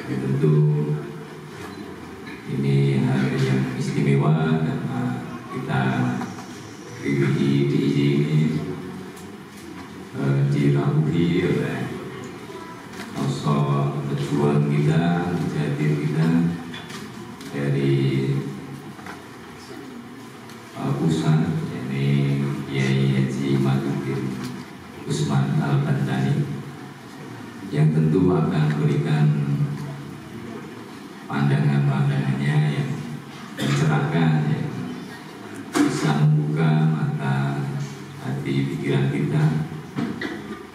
Ya, tentu ini hari yang istimewa karena kita diizini dirangkui oleh sosok pejuang kita, mujadir kita dari pusat, ini Kiai Haji Imaduddin Usman Al-Bantani, yang tentu akan memberikan pandangan-pandangannya yang mencerahkan, yang bisa membuka mata hati pikiran kita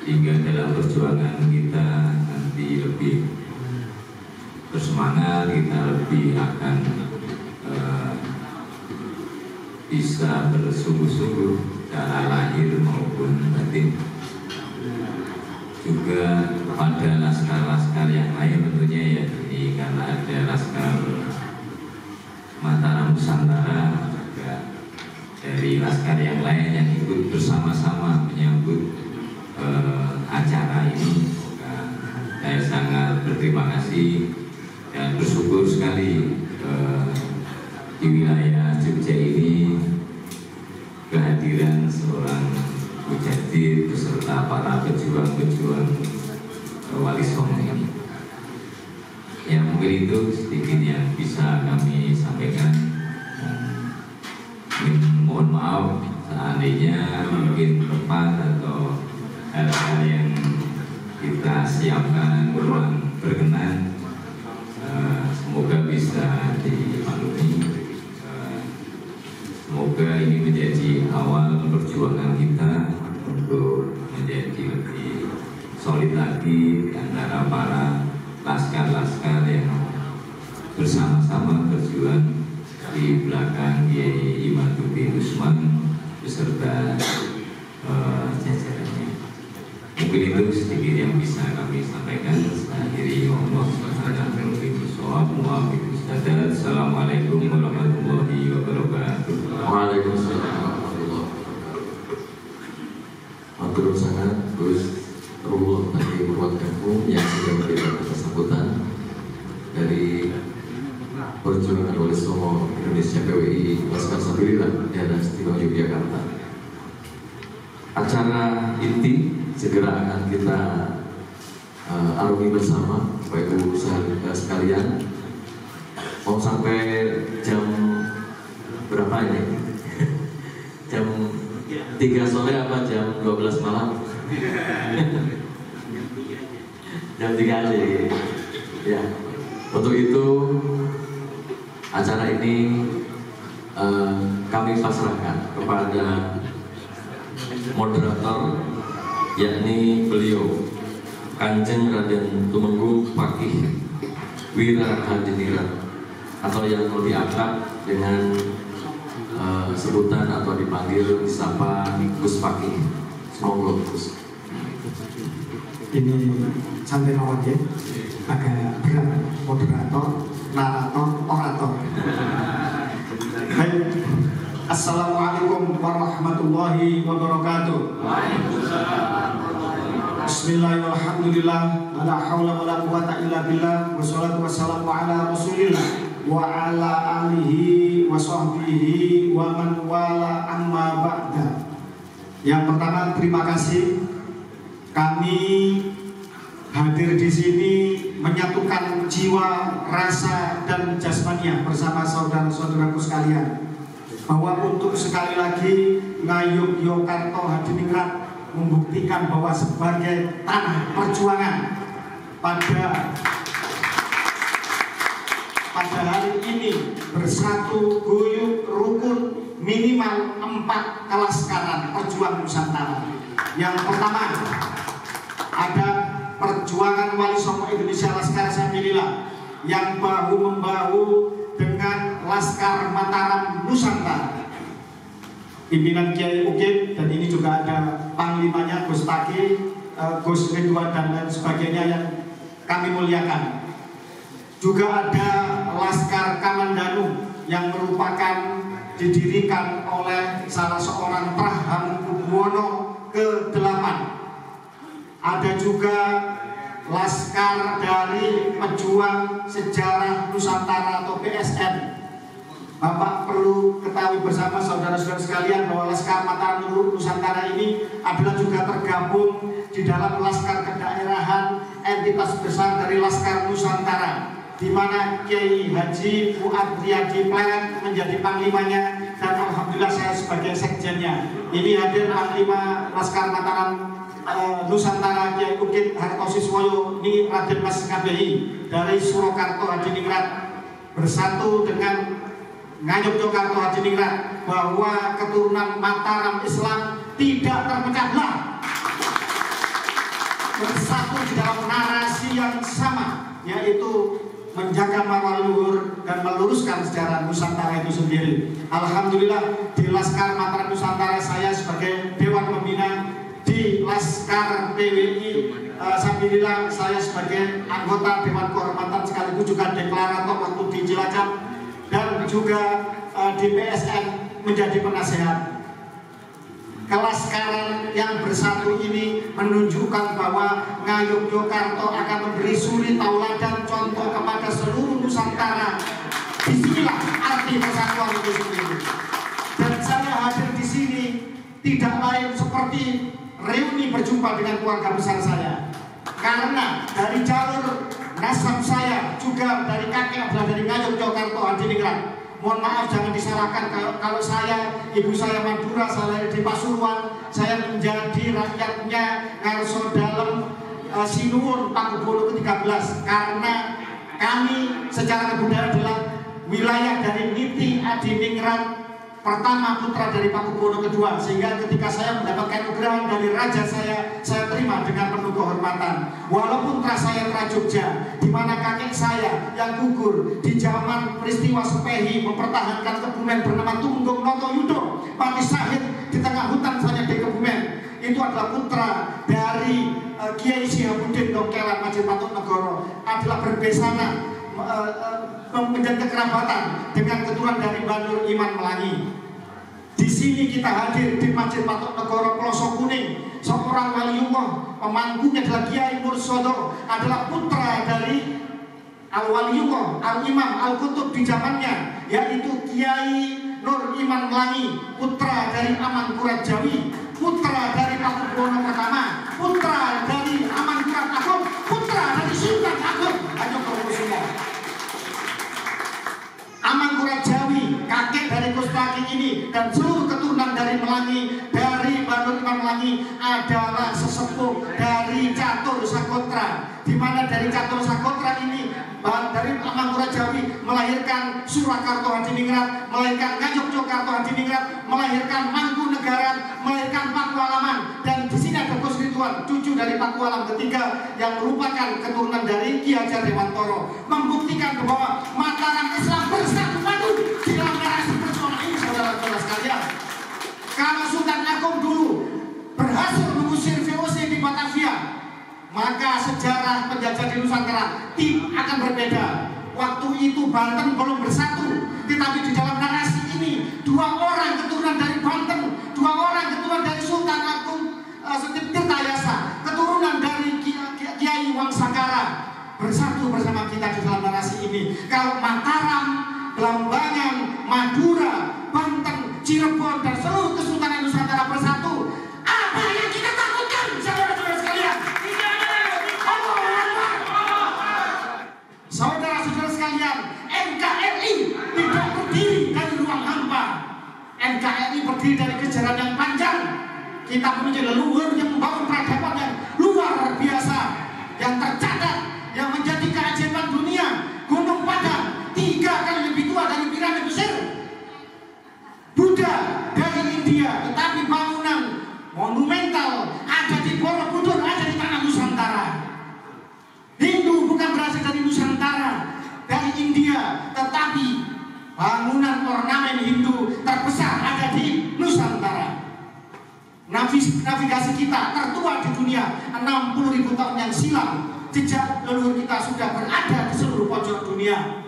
hingga dalam perjuangan kita nanti lebih bersemangat, kita lebih akan bisa bersungguh-sungguh secara lahir maupun batin. Juga pada laskar-laskar yang lain tentunya ya, ini karena ada laskar Mataram Nusantara, juga dari laskar yang lain yang ikut bersama-sama menyambut acara ini. Saya sangat berterima kasih dan bersyukur sekali di wilayah Jogja ini kehadiran seorang mujadir beserta para pejuang-pejuang Wali Songo ini. Ya, mungkin itu sedikit yang bisa kami sampaikan. Mohon maaf seandainya mungkin tepat atau hal-hal yang kita siapkan kurang berkenan, semoga bisa dimaklumi. Semoga ini menjadi awal perjuangan kita untuk menjadi lebih solid lagi di antara para laskar-laskar yang bersama-sama berjuang di belakang Kiai Imaduddin Usman beserta jajarannya. Mungkin itu sedikit yang bisa kami sampaikan. Akhiri Allah SWT. Assalamualaikum warahmatullahi wabarakatuh. Waalaikumsalam warahmatullahi wabarakatuh. Matur sangat Gus Rullah bagi perwakilanmu yang sudah memberikan sambutan dari perjuangan Wali Songo Indonesia PWI Laskar Sabilillah daerah Istimewa Yogyakarta. Acara inti segera akan kita arungi bersama, Bapak Ibu sekalian. Mau sampai jam berapa ini? Jam 3 sore apa jam 12 malam? Jam 3 aja ya. Untuk itu acara ini kami pasrahkan kepada moderator, yakni beliau Kanjeng Raden Tumenggung Fakih Wirahadirat, atau yang lebih akrab dengan sebutan atau dipanggil disapa Gus Fakih. Semoga Gus. Ini santai mawon ya, agak berat, moderator, narator, orator. Baik, assalamualaikum warahmatullahi wabarakatuh. Bismillahirrahmanirrahim. La haula wala quwata illa billah. Wassalatu wassalamu ala Rasulillah wa ala alihi wa sahbihi wa man wala amma ba'da. Yang pertama, terima kasih. Kami hadir di sini menyatukan jiwa, rasa, dan jasmania bersama saudara-saudaraku sekalian, bahwa untuk sekali lagi Ngayuk Yogyakarta Hadiningrat membuktikan bahwa sebagai tanah perjuangan pada hari ini bersatu, guyup, rukun, minimal 4 kelaskaran perjuangan Nusantara. Yang pertama ada perjuangan Wali Songo Indonesia Laskar Sabilillah yang bahu-membahu dengan Laskar Mataram Nusantara, pimpinan Kiai Ukit, dan ini juga ada panglimanya Gus Taki, Gus Ridwan, dan lain sebagainya yang kami muliakan. Juga ada Laskar Kamandanu yang merupakan didirikan oleh salah seorang Prahamukubwono ke-8. Ada juga Laskar dari Pejuang Sejarah Nusantara atau PSN. Bapak perlu ketahui bersama saudara-saudara sekalian bahwa Laskar Mataram Nusantara ini adalah juga tergabung di dalam Laskar Kedaerahan, entitas besar dari Laskar Nusantara, di mana Kiai Haji Fuad Riyadi Pleret menjadi panglimanya, dan alhamdulillah saya sebagai sekjennya. Ini hadir Panglima Laskar Mataram Nusantara Kiai Ukit Hartosiswoyo, ini Raden Mas KBI dari Surakarta Hadiningrat, bersatu dengan Ngayogyakarta Hadiningrat bahwa keturunan Mataram Islam tidak terpecah belah, bersatu di dalam narasi yang sama, yaitu menjaga marwah luhur dan meluruskan sejarah Nusantara itu sendiri. Alhamdulillah di Laskar Mataram Nusantara saya sebagai Dewan Pembina, di Laskar PWI Sabilillah saya sebagai anggota Dewan Kehormatan sekaligus juga deklarator waktu di Cilacap, dan juga di PSN menjadi penasehat. Kelaskaran yang bersatu ini menunjukkan bahwa Ngayogyakarta akan memberi suri tauladan contoh kepada seluruh Nusantara. Disinilah arti persatuan itu sendiri. Dan saya hadir di sini tidak lain seperti reuni berjumpa dengan keluarga besar saya, karena dari jalur nasab saya juga dari kakek adalah dari Ngayogyakarta Hadiningrat. Mohon maaf jangan disalahkan kalau saya, ibu saya Madura, saya di Pasuruan, saya menjadi rakyatnya Ngarso Dalem Sinuwun Pakubono ke-13, karena kami secara kebudayaan adalah wilayah dari Niti Adiningrat pertama, putra dari Pakubono kedua, sehingga ketika saya mendapatkan nugrahan dari raja saya terima dengan penuh kehormatan. Walaupun saya Jogja, di mana kakek saya yang gugur di zaman peristiwa Sepehi mempertahankan Kebumen bernama Tunggung Noto Yudo, mati syahid di tengah hutan saja di Kebumen. Itu adalah putra dari Kiai Syihabuddin Dongkelan Majapahit Negoro, adalah berbesana menjadi kekerabatan dengan keturunan dari Banur Iman Melangi. Di sini kita hadir di Masjid Patok Negoro Pelosok Kuning. Seorang waliullah, pemangkunya adalah Kiai Mursodo, adalah putra dari Al-Waliullah, Al-Imam, Al-Kutub di zamannya, yaitu Kiai Nur Iman Melangi, putra dari Amangkurat Jawi, putra dari Pakubono pertama, putra dari Amangkurat Agung, putra dari Sultan Agung Hadiningrat. Amangkurat Jawi, kakek dari Kustaki ini, dan seluruh keturunan dari Melangi, dari Banur Iman Melangi adalah sesepuh dari Catur Sakotra, di mana dari Catur Sakotra ini dari Amangkurat Jawi melahirkan Surakarta Hadiningrat, melahirkan Ngayogyakarta Hadiningrat, melahirkan Mangkunegaran, melahirkan Pakualaman, dan di sini ada Gus Ridwan, cucu dari Pakualam ketiga yang merupakan keturunan dari Ki Hajar Dewantoro, membuktikan bahwa Mataram Islam bersatu padu di dalam narasi perjuangan ini, saudara-saudara sekalian. Kalau Sultan Agung dulu berhasil mengusir VOC di Batavia, maka sejarah penjajah di Nusantara akan berbeda. Waktu itu Banten belum bersatu, tetapi di dalam narasi ini 2 orang keturunan dari Banten, 2 orang keturunan dari Sultan Agung Tirtayasa, keturunan dari Kiai Wangsakara, bersatu bersama kita di dalam narasi ini. Kalau Mataram, Belambangan, Madura, Banten, Cirebon, dan seluruh Kesultanan Nusantara bersatu, apa yang kita takutkan, saudara-saudara sekalian? Saudara-saudara sekalian, NKRI tidak berdiri dari ruang hampa. NKRI berdiri dari kejaran yang panjang. Kita punya leluhur yang membangun peradaban yang luar biasa, yang tercatat, yang menjadi keajaiban dunia. Gunung Padang 3 kali lebih tua dari piramid Mesir. Buddha dari India, tetapi bangunan monumental ada di Borobudur, ada di tanah Nusantara. Hindu bukan berasal dari Nusantara, dari India, tetapi bangunan ornamen Hindu terbesar ada di Nusantara. Navigasi kita tertua di dunia 60.000 tahun yang silam. Jejak leluhur kita sudah berada di seluruh pojok dunia.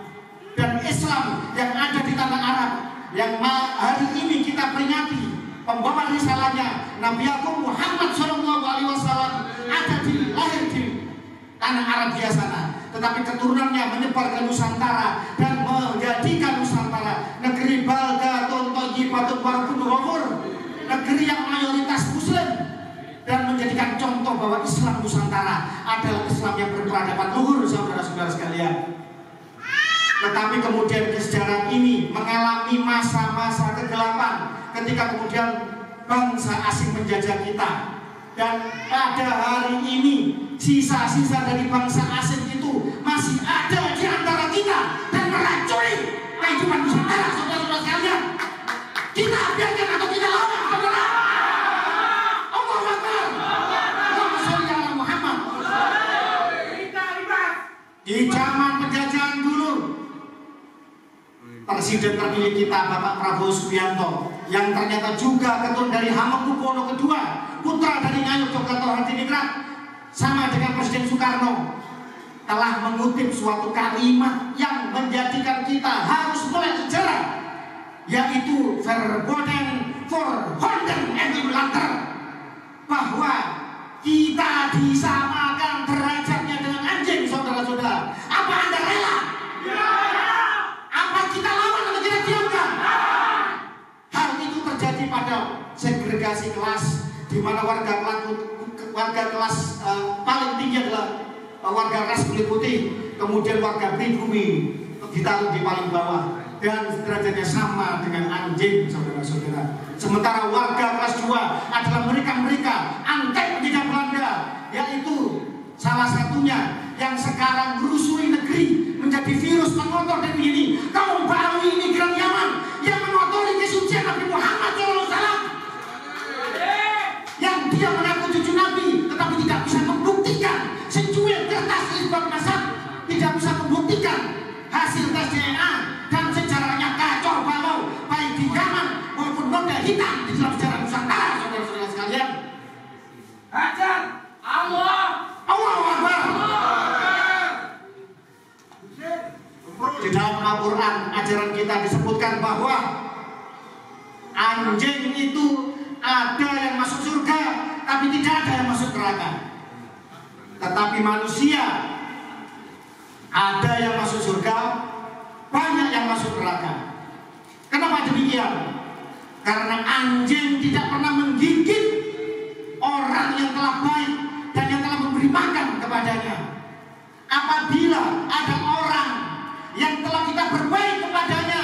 Dan Islam yang ada di tanah Arab, yang hari ini kita peringati pembawa risalahnya Nabi Agung Muhammad SAW, ada di lahir di tanah Arabia sana, tetapi keturunannya menyebar ke Nusantara dan menjadikan Nusantara negeri baldatun thayyibatun warabun ghafur, negeri yang mayoritas Muslim, dan menjadikan contoh bahwa Islam Nusantara adalah Islam yang berperadaban luhur, saudara-saudara sekalian. Tetapi kemudian kesejarah ini mengalami masa-masa kegelapan ketika kemudian bangsa asing menjajah kita. Dan pada hari ini sisa-sisa dari bangsa asing itu masih ada di antara kita dan meracuni kehidupan Nusantara, saudara-saudara sekalian. Kita biarkan atau kita lawan, saudara. Allahu Akbar. Allahumma sholli ala Muhammad. Di zaman penjajahan dulu, Presiden terpilih kita Bapak Prabowo Subianto, yang ternyata juga ketua dari Hamengkubuwono II, putra dari Ngayuk Yogyakarta Hadiningrat, sama dengan Presiden Soekarno, telah mengutip suatu kalimat yang menjadikan kita harus mulai sejarah, yaitu verboden verhonden en Nederlander, bahwa kita disamakan derajatnya dengan anjing, saudara-saudara. Apa Anda rela? Apa kita lawan atau kita diamkan? Hal itu terjadi pada segregasi kelas, di mana warga kelas paling tinggi adalah warga ras kulit putih, kemudian warga pribumi ditaruh di paling bawah dan derajatnya sama dengan anjing, saudara-saudara. Sementara warga kelas 2 adalah mereka antek penjajah Belanda, yaitu salah satunya yang sekarang merusui negeri menjadi virus pengotor dan ini kaum Ba'awi imigran Yaman yang mengotori kesucian Nabi Muhammad SAW, yang dia mengaku cucu Nabi tetapi tidak bisa membuktikan secuil kertas isbat nasab, tidak bisa membuktikan hasil tes DNA, dan sejarahnya kacau balau baik di Yaman maupun noda hitam di dalam sejarah Nusantara, saudara-saudara sekalian. Hajar Allah, Allahu Akbar. Di dalam Al-Quran ajaran kita disebutkan bahwa anjing itu ada yang masuk surga tapi tidak ada yang masuk neraka. Tetapi manusia ada yang masuk surga, banyak yang masuk neraka. Kenapa demikian? Karena anjing tidak pernah menggigit orang yang telah baik dan yang telah memberi makan kepadanya. Apabila ada orang yang telah kita berbaik kepadanya,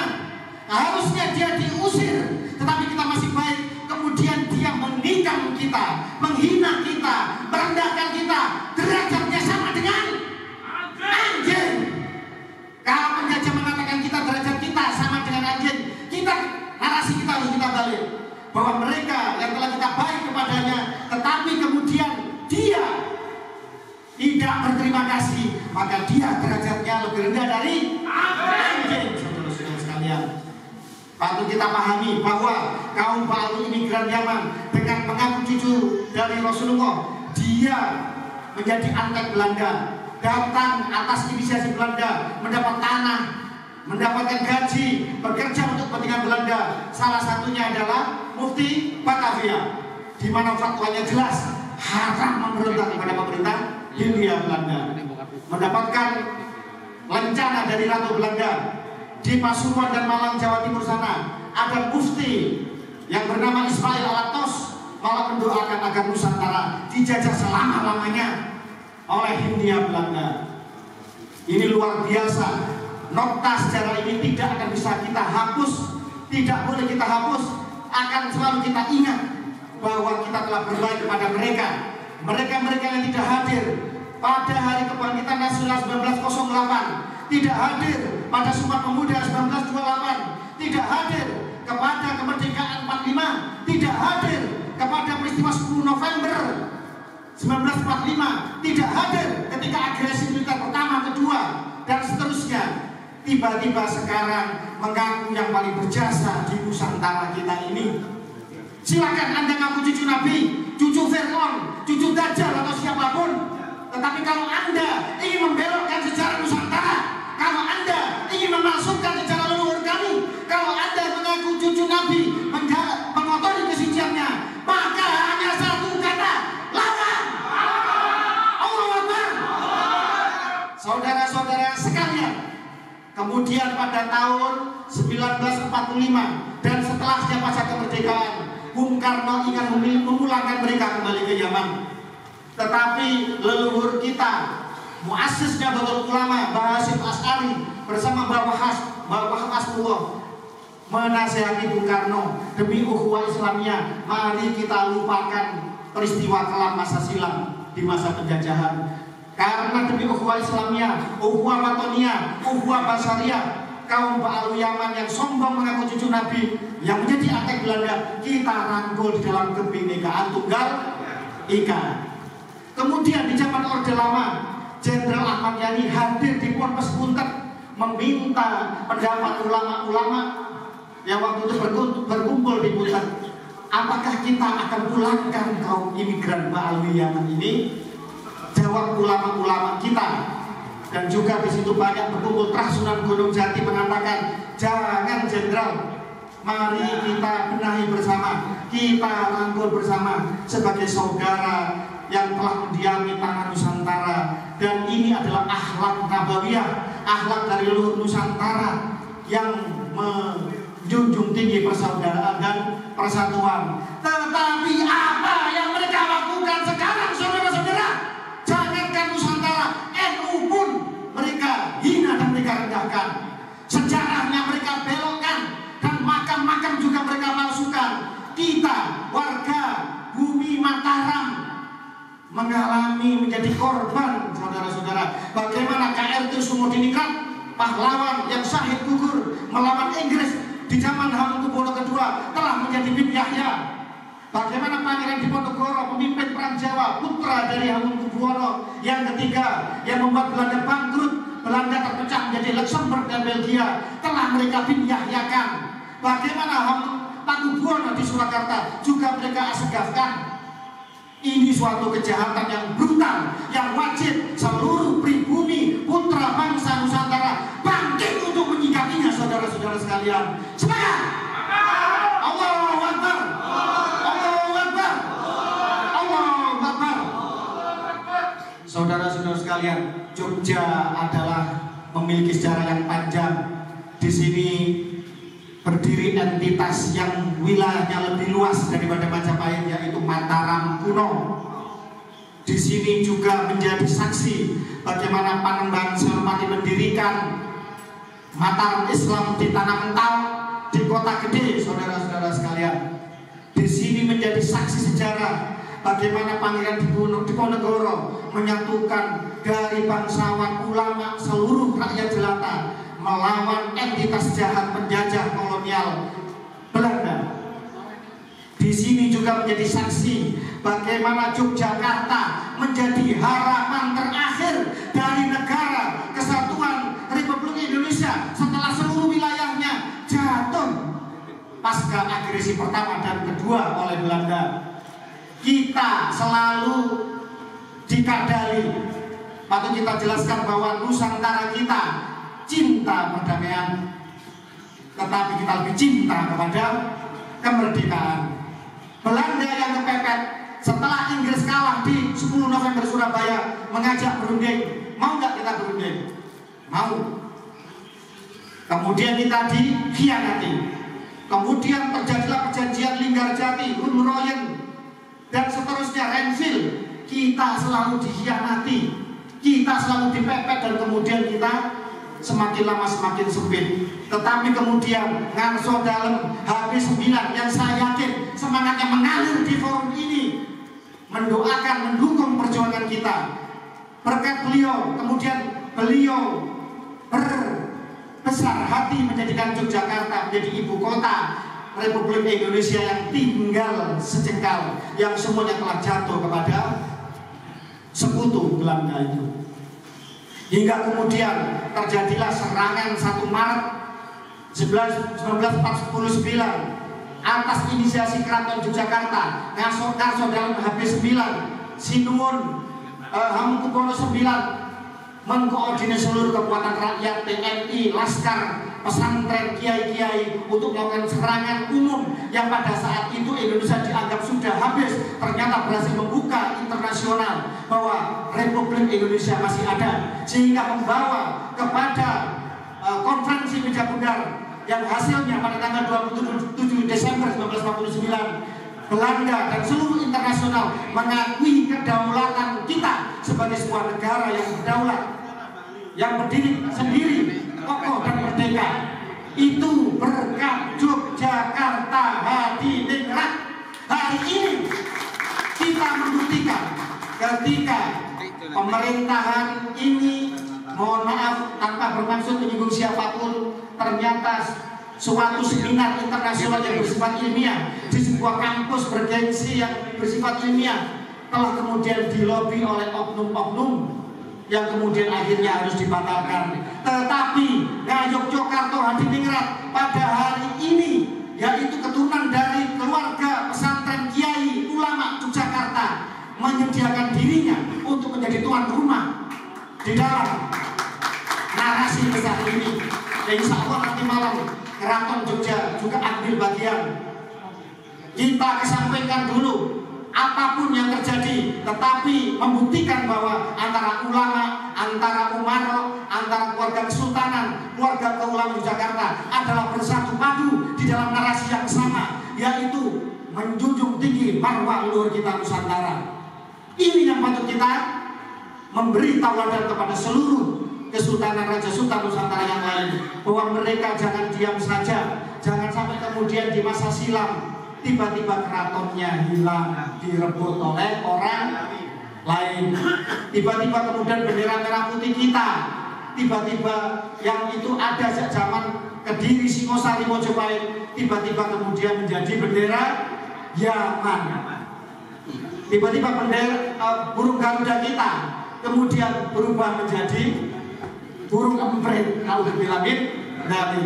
harusnya dia diusir, tetapi kita masih baik, kemudian dia menikam kita, menghina kita, merendahkan kita, derajatnya sama dengan anjing. Kalau penjajah mengatakan kita derajat kita sama dengan anjing, kita narasi kita harus kita balik, bahwa mereka yang telah kita baik kepadanya, tetapi kemudian dia tidak berterima kasih, maka dia derajatnya lebih rendah dari anjing, saudara-saudara sekalian. Patut kita pahami bahwa kaum Ba'awi imigran Yaman dengan mengaku cucu dari Rasulullah, dia menjadi antek Belanda, datang atas inisiasi Belanda, mendapat tanah, mendapatkan gaji, bekerja untuk kepentingan Belanda. Salah satunya adalah Mufti Batavia, di mana fatwanya jelas haram memberontak kepada pemerintah Hindia Belanda. Mendapatkan lencana dari Ratu Belanda. Di Pasuruan dan Malang, Jawa Timur sana ada mufti yang bernama Ismail Alatos, malah mendoakan agar Nusantara dijajah selama-lamanya oleh Hindia Belanda. Ini luar biasa. Nota sejarah ini tidak akan bisa kita hapus, tidak boleh kita hapus, akan selalu kita ingat bahwa kita telah berbaik kepada mereka. Mereka yang tidak hadir pada Hari Kebangkitan Nasional 1908, tidak hadir pada Sumpah Pemuda 1928, tidak hadir kepada kemerdekaan 45, tidak hadir kepada peristiwa 10 November 1945, tidak hadir ketika agresi militer pertama, kedua, dan seterusnya. Tiba-tiba sekarang mengaku yang paling berjasa di Nusantara kita ini. Silakan Anda ngaku cucu Nabi, cucu Fir'aun, cucu Dajjal atau siapapun. Tetapi kalau Anda ingin membelokkan sejarah Nusantara, kalau Anda ingin memasukkan sejarah leluhur kami, kalau Anda mengaku cucu Nabi, mengotori kesuciannya, maka hanya satu kata, lawan. Allahu Akbar. saudara-saudara sekalian, kemudian pada tahun 1945 dan setelahnya pasca kemerdekaan, Bung Karno ingin memulangkan mereka kembali ke Yaman. Tetapi leluhur kita, muassis Nahdlatul Ulama, Mbah Hasyim Asy'ari bersama Mbah Hasbullah menasihati Bung Karno, demi ukhuwah Islamiyah, mari kita lupakan peristiwa kelam masa silam di masa penjajahan. Karena demi ukhuwah Islamiyah, ukhuwah watoniyah, ukhuwah basyariyah, kaum Ba'alu Yaman yang sombong mengaku cucu Nabi, yang menjadi antek Belanda, kita rangkul di dalam kebinekaan Tunggal Ika. Kemudian di zaman Orde Lama, Jenderal Ahmad Yani hadir di Ponpes Buntet, meminta pendapat ulama-ulama yang waktu itu berkumpul di Buntet. Apakah kita akan pulangkan kaum imigran Ba'alu Yaman ini? Jawab ulama-ulama kita, dan juga di situ banyak berkumpul. Sunan Gunung Jati mengatakan, jangan jenderal, mari kita benahi bersama, kita rangkul bersama sebagai saudara yang telah mendiami tanah Nusantara. Dan ini adalah akhlak nabawiyah, akhlak dari leluhur Nusantara yang menjunjung tinggi persaudaraan dan persatuan. Tetapi apa yang mereka lakukan sekarang, saudara-saudara? Jangankan Nusantara, NU pun mereka hina dan mereka rendahkan. Sejarahnya mereka belokkan, dan makam-makam juga mereka palsukan. Kita, warga bumi Mataram, mengalami menjadi korban, saudara-saudara. Bagaimana KRT Sumodiningrat, pahlawan yang syahid gugur melawan Inggris di zaman Hamengkubuwono II, telah menjadi bin Yahya. Bagaimana Pangeran Diponegoro, pemimpin perang Jawa, putra dari Hamengkubuwono yang ketiga, yang membuat Belanda bangkrut, Belanda terpecah menjadi Luxembourg dan Belgia, telah mereka bin Yahyakan. Bagaimana Pakubuwono di Surakarta juga mereka asegafkan. Ini suatu kejahatan yang brutal, yang wajib seluruh pribumi putra bangsa Nusantara bangkit untuk menyikapinya, saudara-saudara sekalian. Semangat! Allahu Akbar! Allahu Akbar! Allahu Akbar! Saudara-saudara sekalian, Jogja adalah memiliki sejarah yang panjang. Di sini berdiri entitas yang wilayahnya lebih luas daripada Majapahit, yaitu Mataram kuno. Di sini juga menjadi saksi bagaimana Panembahan Senopati mendirikan Mataram Islam di Tanah Mental, di Kota Gede, saudara-saudara sekalian. Di sini menjadi saksi sejarah bagaimana Pangeran Diponegoro menyatukan dari bangsawan, ulama, seluruh rakyat jelata melawan entitas jahat penjajah kolonial Belanda. Di sini juga menjadi saksi bagaimana Yogyakarta menjadi harapan terakhir dari negara kesatuan Republik Indonesia setelah seluruh wilayahnya jatuh pasca agresi pertama dan kedua oleh Belanda. Kita selalu dikadali, patut kita jelaskan bahwa Nusantara kita cinta perdamaian, tetapi kita lebih cinta kepada kemerdekaan. Belanda yang kepepet setelah Inggris kalah di 10 November Surabaya mengajak berunding. Mau nggak kita berunding? Mau. Kemudian kita dikhianati. Kemudian terjadilah perjanjian Linggarjati, Unroyen, dan seterusnya, Renville. Kita selalu dikhianati, kita selalu dipepet, dan kemudian kita semakin lama semakin sempit. Tetapi kemudian Ngarso Dalem HP9 yang saya yakin semangatnya mengalir di forum ini, mendoakan, mendukung perjuangan kita. Berkat beliau, kemudian beliau berbesar hati menjadikan Yogyakarta menjadi ibu kota Republik Indonesia yang tinggal sejengkal, yang semuanya telah jatuh kepada sekutu Belanda itu. Hingga kemudian terjadilah serangan 1 Maret 1949 atas inisiasi Keraton Yogyakarta, Ngarso Dalem HP9, Sinuwun Hamengkubuwono IX mengkoordinir seluruh kekuatan rakyat, TNI, Laskar, pesantren, kiai-kiai untuk melakukan serangan umum yang pada saat itu Indonesia dianggap sudah habis, ternyata berhasil membuka internasional bahwa Republik Indonesia masih ada, sehingga membawa kepada konferensi Meja Bundar yang hasilnya pada tanggal 27 Desember 1949 Belanda dan seluruh internasional mengakui kedaulatan kita sebagai sebuah negara yang berdaulat, yang berdiri sendiri, kokoh dan merdeka. Itu berkat Yogyakarta Hadiningrat. Hari ini kita membuktikan ketika pemerintahan ini, mohon maaf tanpa bermaksud menyinggung siapapun, ternyata suatu seminar internasional yang bersifat ilmiah di sebuah kampus bergengsi yang bersifat ilmiah telah kemudian dilobi oleh oknum-oknum yang kemudian akhirnya harus dibatalkan. Tetapi Yogyakarta Hadiningrat pada hari ini, yaitu keturunan dari keluarga pesantren kiai ulama Yogyakarta, menyediakan dirinya untuk menjadi tuan rumah di dalam narasi besar ini. Dan insya Allah nanti malam Keraton Jogja juga ambil bagian. Kita kesampingkan dulu apapun yang terjadi, tetapi membuktikan bahwa antara ulama, antara umaro, antara keluarga kesultanan, keluarga keulamaan Yogyakarta adalah bersatu padu di dalam narasi yang sama, yaitu menjunjung tinggi marwah luhur kita Nusantara. Ini yang patut kita memberi tauladan kepada seluruh Kesultanan Raja Sultan Nusantara yang lain, bahwa mereka jangan diam saja, jangan sampai kemudian di masa silam tiba-tiba keratonnya hilang, direbut oleh orang lain, tiba-tiba kemudian bendera merah putih kita tiba-tiba yang itu ada sejak zaman Kediri, Singosari, Mojopahit, tiba-tiba kemudian menjadi bendera Yaman, tiba-tiba bendera burung Garuda kita kemudian berubah menjadi burung emprit, dari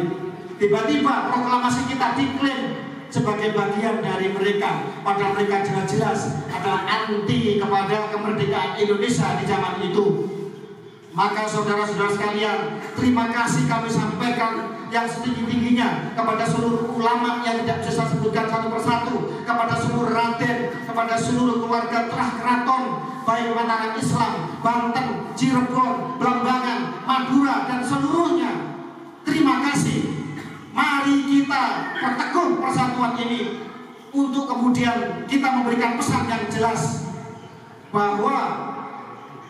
tiba-tiba proklamasi kita diklaim sebagai bagian dari mereka, padahal mereka jelas-jelas adalah anti kepada kemerdekaan Indonesia di zaman itu. Maka saudara-saudara sekalian, terima kasih kami sampaikan yang setinggi-tingginya kepada seluruh ulama yang tidak bisa saya sebutkan satu persatu, kepada seluruh raden, kepada seluruh keluarga terah keraton, baik mataran Islam, Banten, Cirebon, Blambangan, Madura, dan seluruhnya. Terima kasih. Mari kita perteguh persatuan ini untuk kemudian kita memberikan pesan yang jelas bahwa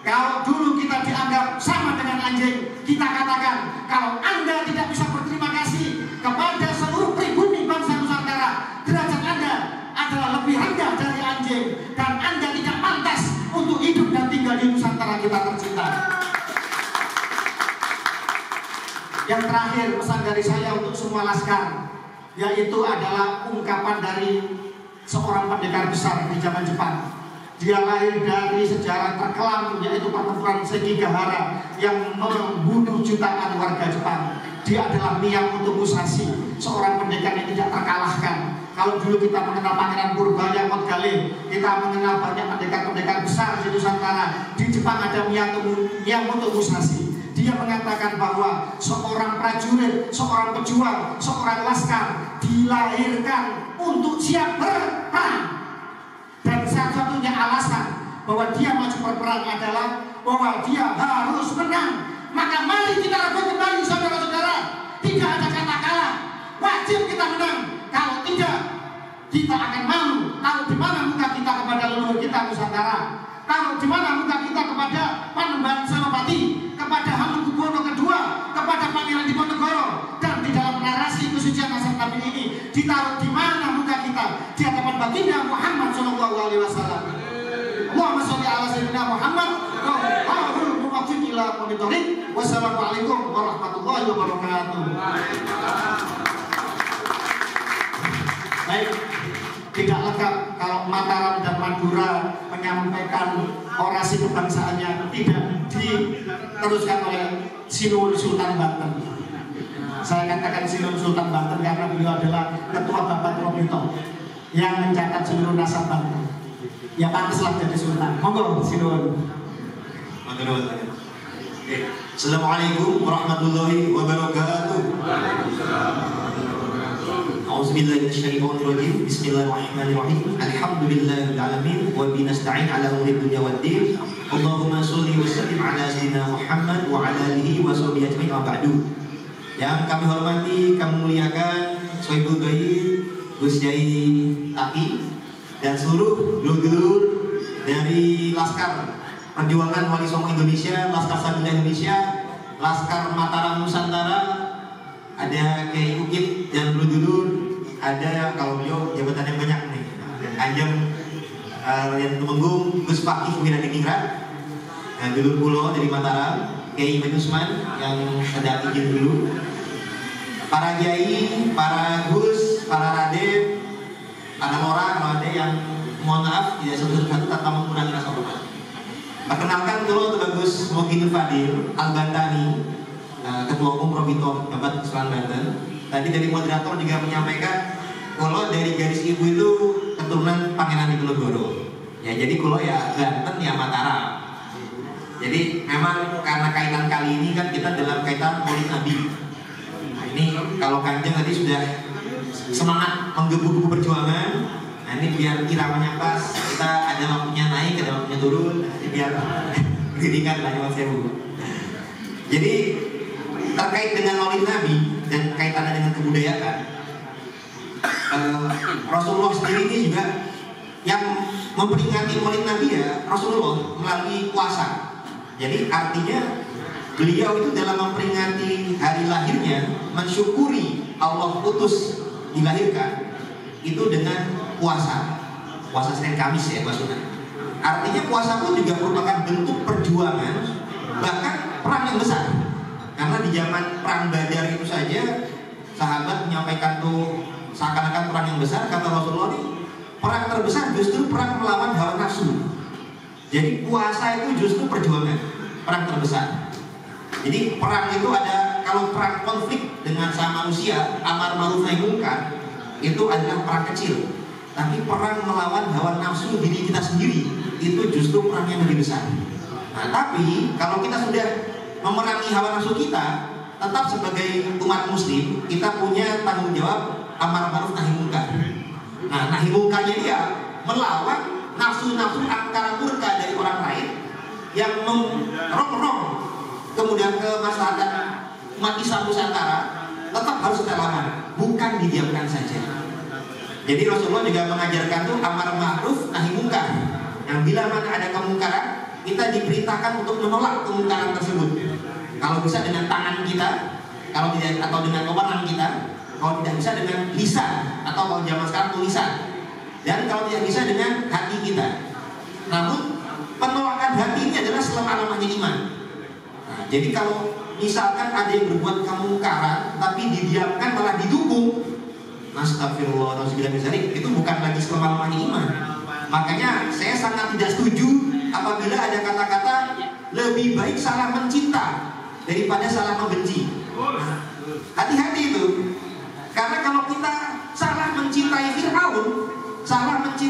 kalau dulu kita dianggap sama dengan anjing, kita katakan kalau Anda tidak bisa berterima kasih kepada seluruh pribumi bangsa Nusantara, derajat Anda adalah lebih rendah dari anjing dan Anda tidak pantas untuk hidup dan tinggal di Nusantara kita tercinta. Yang terakhir pesan dari saya untuk semua laskar, yaitu adalah ungkapan dari seorang pendekar besar di zaman Jepang. Dia lahir dari sejarah terkelam, yaitu pertempuran Sekigahara yang membunuh jutaan warga Jepang. Dia adalah Miyamoto Musashi, seorang pendekar yang tidak terkalahkan. Kalau dulu kita mengenal Pangeran Purbaya Kodgale, kita mengenal banyak pendekar-pendekar besar di Nusantara. Di Jepang ada Miyamoto Musashi. Dia mengatakan bahwa seorang prajurit, seorang pejuang, seorang laskar dilahirkan untuk siap berperang. Dan satu-satunya alasan bahwa dia maju berperang adalah bahwa dia harus menang. Maka mari kita rebut kembali saudara-saudara. Tidak ada kata kalah, wajib kita menang. Kalau tidak, kita akan malu. Tahu di mana muka kita kepada leluhur kita Nusantara. Tahu di mana muka kita kepada Panembahan Senopati, kepada Hamengkubuwono II, kepada Pangeran Diponegoro, dan di dalam narasi kesucian nasab Nabi ini ditaruh di mana muka kita di hadapan baginda Muhammad Shallallahu Alaihi Wasallam. Allahumma sholli ala sayyidina Muhammad wa alaihi muwaffiq ila monitoring. Wassalamualaikum warahmatullahi wabarakatuh. Baik, tidak lengkap kalau Mataram dan Madura menyampaikan orasi kebangsaannya tidak diteruskan oleh Sinuwun Sultan Banten. Saya katakan Sinuwun Sultan Banten karena beliau adalah ketua Bapak Romito yang mencatat seluruh nasab Banten. Ya pantaslah jadi sultan. Monggo Sinuwun. Assalamualaikum warahmatullahi wabarakatuh. A'udzubillahi minasyaitonirrajim. Bismillahirrahmanirrahim. Alhamdulillahil alamin wa bihi nasta'in ala umuri dunya waddin. Allahumma sholli wa sallim ala sayyidina Muhammad wa ala alihi wa sahbihi ajmain wa ba'du. Yang kami hormati, kami muliakan Sohibul Ghaib, Gus Yai Taki, dan seluruh dulur-dulur dari Laskar Perjuangan Wali Songo Indonesia, Laskar Sabillah Indonesia, Laskar Mataram Nusantara, ada Kiai Ukit dan dulur-dulur, ada kalau beliau jabatannya banyak nih, Anjang yang Tumenggung, Gus Fakih Wiradiningrat, dan dulur pulau dari Mataram, Kiai Usman yang sedang izin dulu, para kiai, para gus, para raden, para lurah, kalau ada yang mohon maaf tidak satu-satu tanpa mengurangi rasa hormat. Perkenalkan dulu Bagus Muhyiddin Fadil Al-Bantani, Ketua Umum Robito Jabat Selatan Banten. Tadi dari moderator juga menyampaikan kalau dari garis ibu itu keturunan Pangeran Diponegoro. Ya jadi kalau ya Banten ya Mataram. Jadi memang karena kaitan kali ini kan kita dalam kaitan Maulid Nabi. Nah, ini kalau Kanjeng tadi sudah semangat menggebu-gebu perjuangan. Nah ini biar iramanya pas, kita ada lampunya naik, ada lampunya turun, jadi biar beriringan lah nyuwun sewu. Jadi terkait dengan Maulid Nabi dan kaitannya dengan kebudayaan, Rasulullah sendiri ini juga yang memperingati Maulid Nabi ya Rasulullah melalui puasa. Jadi artinya beliau itu dalam memperingati hari lahirnya mensyukuri Allah utus dilahirkan itu dengan puasa Senin Kamis ya maksudnya. Artinya puasa pun juga merupakan bentuk perjuangan, bahkan perang yang besar. Karena di zaman perang Badar itu saja sahabat menyampaikan tuh seakan-akan perang yang besar, kata Rasulullah ini perang terbesar justru perang melawan hawa nafsu. Jadi puasa itu justru perjuangan, perang terbesar. Jadi perang itu ada, kalau perang konflik dengan sama manusia, amar ma'ruf nahi munkar, itu adalah perang kecil. Tapi perang melawan hawa nafsu diri kita sendiri itu justru perang yang lebih besar. Nah, tapi kalau kita sudah memerangi hawa nafsu kita, tetap sebagai umat muslim kita punya tanggung jawab amar ma'ruf nahi munkar. Nah, nahi munkarnya dia melawan nafsu-nafsu angkara murka dari orang lain yang merongrong kemudian ke masyarakat umat Islam Nusantara, tetap harus kita lawan, bukan didiamkan saja. Jadi Rasulullah juga mengajarkan tuh amar ma'ruf nahi munkar. Yang bila mana ada kemungkaran, kita diperintahkan untuk menolak kemungkaran tersebut. Kalau bisa dengan tangan kita, kalau tidak atau dengan wewenang kita, kalau tidak bisa dengan lisan atau kalau zaman sekarang tulisan. Dan kalau tidak bisa dengan hati kita. Namun penolakan hati ini adalah selama-lamanya iman. Nah, jadi kalau misalkan ada yang berbuat kemungkaran tapi didiamkan malah didukung, astagfirullah, itu bukan lagi selama-lamanya iman. Makanya saya sangat tidak setuju apabila ada kata-kata lebih baik salah mencinta daripada salah membenci.